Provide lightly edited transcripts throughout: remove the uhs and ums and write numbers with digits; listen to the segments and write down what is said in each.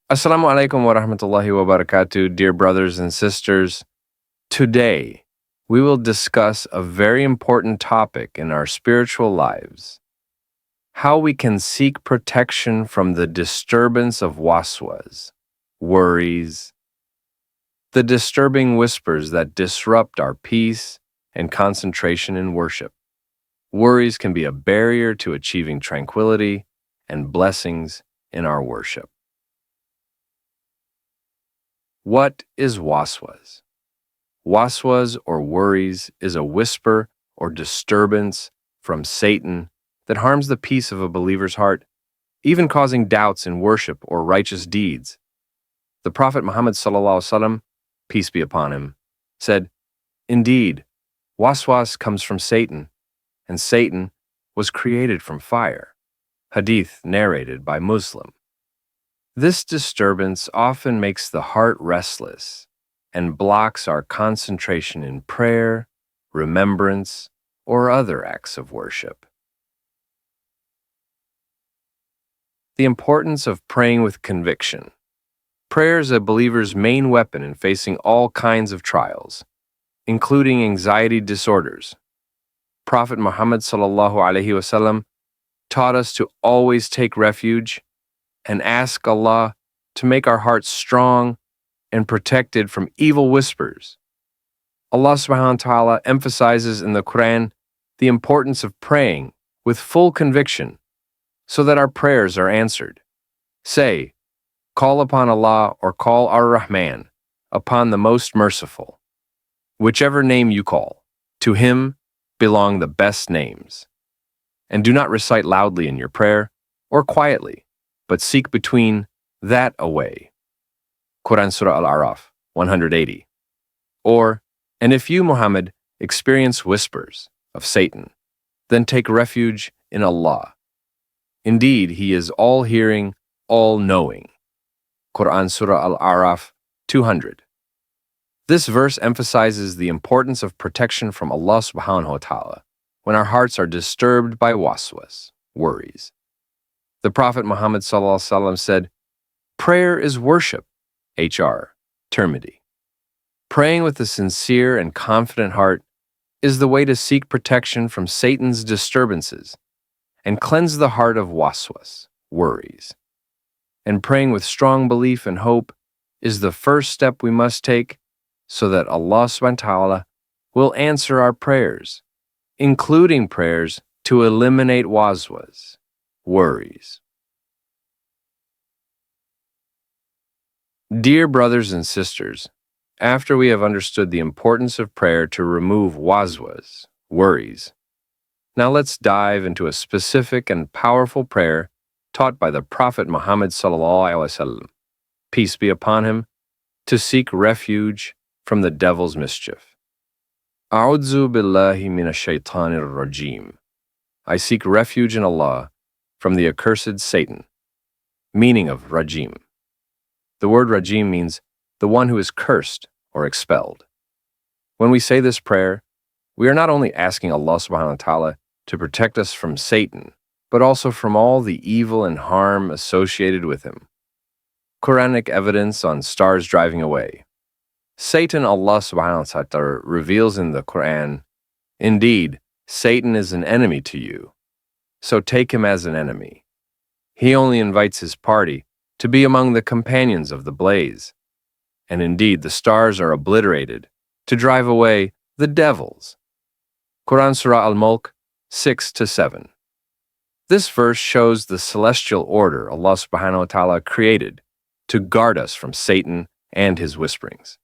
Assalamu alaikum wa rahmatullahi wa barakatuh, dear brothers and sisters. Today, we will discuss a very important topic in our spiritual lives: how we can seek protection from the disturbance of waswas, worries, the disturbing whispers that disrupt our peace and concentration in worship. Worries can be a barrier to achieving tranquility and blessings in our worship. What is waswas? Waswas or worries is a whisper or disturbance from Satan that harms the peace of a believer's heart, even causing doubts in worship or righteous deeds. The Prophet Muhammad ﷺ, peace be upon him, said, "Indeed, waswas comes from Satan, and Satan was created from fire." Hadith narrated by Muslim. This disturbance often makes the heart restless and blocks our concentration in prayer, remembrance, or other acts of worship. The importance of praying with conviction. Prayer is a believer's main weapon in facing all kinds of trials, including anxiety disorders. Prophet Muhammad ﷺ taught us to always take refuge and ask Allah to make our hearts strong and protected from evil whispers. Allah subhanahu wa ta'ala emphasizes in the Quran the importance of praying with full conviction so that our prayers are answered. Say, call upon Allah or call Ar-Rahman, upon the most merciful. Whichever name you call, to him belong the best names. And do not recite loudly in your prayer or quietly, but seek between that away. Quran Surah Al-A'raf 180. Or, and if you, Muhammad, experience whispers of Satan, then take refuge in Allah. Indeed, He is all-hearing, all-knowing. Quran Surah Al-A'raf 200. This verse emphasizes the importance of protection from Allah subhanahu wa ta'ala when our hearts are disturbed by waswas, worries. The Prophet Muhammad ﷺ said, "Prayer is worship." H.R. Termody. Praying with a sincere and confident heart is the way to seek protection from Satan's disturbances and cleanse the heart of waswas, worries. And praying with strong belief and hope is the first step we must take so that Allah subhanahu wa ta'ala will answer our prayers, including prayers to eliminate waswas, worries. Dear brothers and sisters, after we have understood the importance of prayer to remove waswas, worries, now let's dive into a specific and powerful prayer taught by the Prophet Muhammad ﷺ, peace be upon him, to seek refuge from the devil's mischief. A'udzu billahi minasyaitanir rajim. I seek refuge in Allah from the accursed Satan. Meaning of rajim. The word rajim means the one who is cursed or expelled. When we say this prayer, we are not only asking Allah subhanahu wa ta'ala to protect us from Satan, but also from all the evil and harm associated with him. Quranic evidence on stars driving away. Satan, Allah subhanahu wa ta'ala reveals in the Quran, "Indeed, Satan is an enemy to you, so take him as an enemy. He only invites his party to be among the companions of the blaze. And indeed, the stars are obliterated to drive away the devils." Quran Surah Al-Mulk 6-7. This verse shows the celestial order Allah subhanahu wa ta'ala created to guard us from Satan and his whisperings.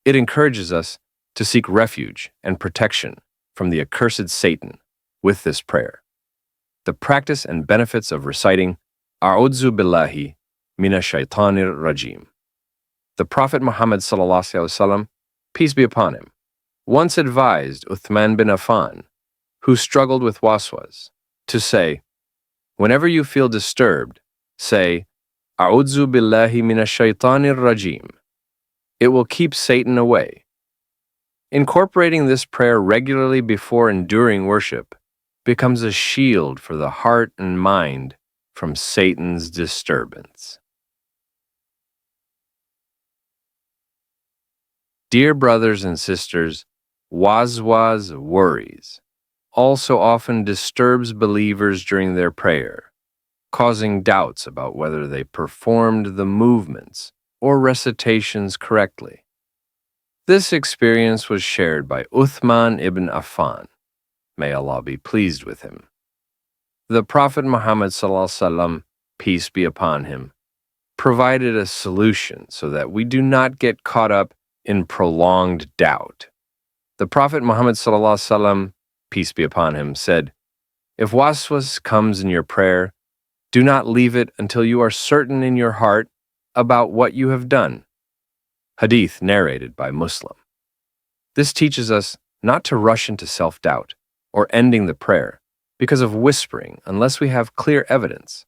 It encourages us to seek refuge and protection from the accursed Satan with this prayer. The practice and benefits of reciting A'udzu billahi minasyaitanir rajim. The Prophet Muhammad ﷺ, peace be upon him, once advised Uthman bin Affan, who struggled with waswas, to say, whenever you feel disturbed, say, A'udzu billahi minasyaitanir rajim. It will keep Satan away. Incorporating this prayer regularly before and during worship becomes a shield for the heart and mind from Satan's disturbance. Dear brothers and sisters, waswas, worries, also often disturbs believers during their prayer, causing doubts about whether they performed the movements or recitations correctly. This experience was shared by Uthman ibn Affan. May Allah be pleased with him. The Prophet Muhammad ﷺ, peace be upon him, provided a solution so that we do not get caught up in prolonged doubt. The Prophet Muhammad ﷺ, peace be upon him, said, "If waswas comes in your prayer, do not leave it until you are certain in your heart about what you have done." Hadith narrated by Muslim. This teaches us not to rush into self-doubt or ending the prayer because of whispering unless we have clear evidence.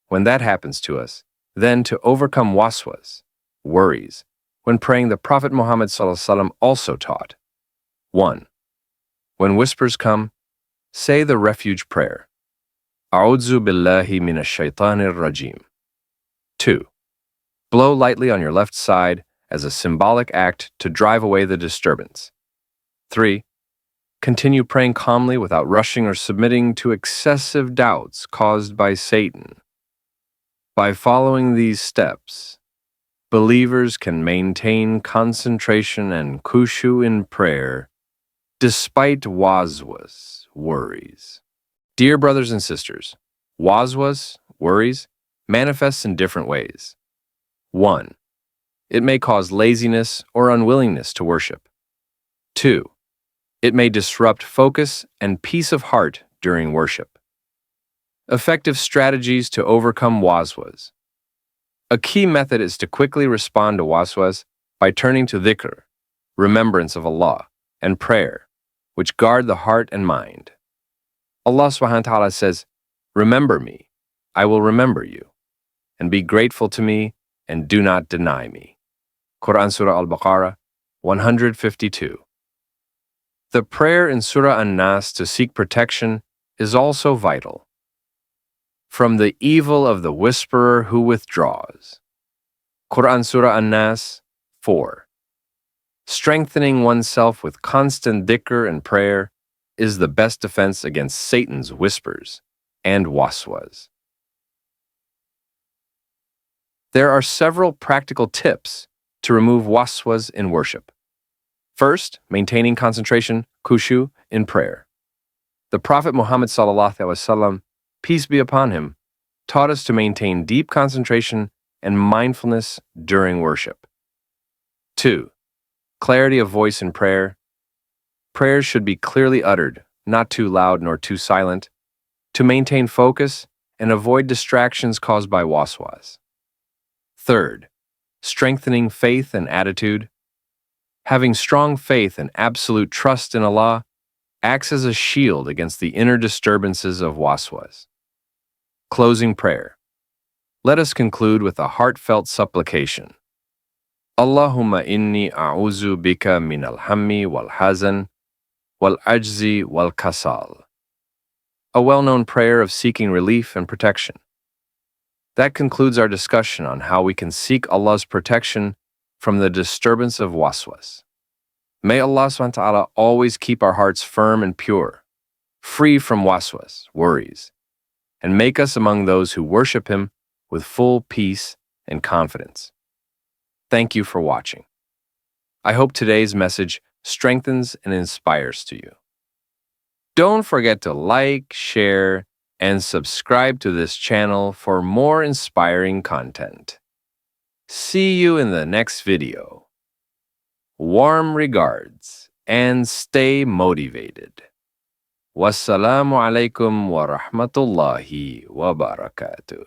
When that happens to us, then to overcome waswas, worries, when praying, the Prophet Muhammad ﷺ also taught. 1. When whispers come, say the refuge prayer. billahi minasyaitanir rajim. 2. Blow lightly on your left side as a symbolic act to drive away the disturbance. 3. Continue praying calmly without rushing or submitting to excessive doubts caused by Satan. By following these steps, believers can maintain concentration and khushu in prayer despite waswas, worries. Dear brothers and sisters, waswas, worries, manifests in different ways. 1. It may cause laziness or unwillingness to worship. 2. It may disrupt focus and peace of heart during worship. Effective strategies to overcome waswas. A key method is to quickly respond to waswas by turning to dhikr, remembrance of Allah, and prayer, which guard the heart and mind. Allah subhanahu wa ta'ala says, "Remember me, I will remember you, and be grateful to me, and do not deny me." Quran Surah Al-Baqarah 152. The prayer in Surah An-Nas to seek protection is also vital. From the evil of the whisperer who withdraws. Quran Surah An-Nas 4. Strengthening oneself with constant dhikr and prayer is the best defense against Satan's whispers and waswas. There are several practical tips to remove waswas in worship. First, maintaining concentration, khushu, in prayer. The Prophet Muhammad ﷺ, peace be upon him, taught us to maintain deep concentration and mindfulness during worship. 2. Clarity of voice in prayer. Prayers should be clearly uttered, not too loud nor too silent, to maintain focus and avoid distractions caused by waswas. 3. Strengthening faith and attitude. Having strong faith and absolute trust in Allah acts as a shield against the inner disturbances of waswas. Closing prayer. Let us conclude with a heartfelt supplication. Allahumma inni a'udhu bika min al-hammi wal-hazan wal-ajzi wal-kasal. A well-known prayer of seeking relief and protection. That concludes our discussion on how we can seek Allah's protection from the disturbance of waswas. May Allah SWT always keep our hearts firm and pure, free from waswas, worries, and make us among those who worship Him with full peace and confidence. Thank you for watching. I hope today's message strengthens and inspires to you. Don't forget to like, share, and subscribe to this channel for more inspiring content. See you in the next video. Warm regards and stay motivated. Wassalamu alaikum wa rahmatullahi wa barakatuh.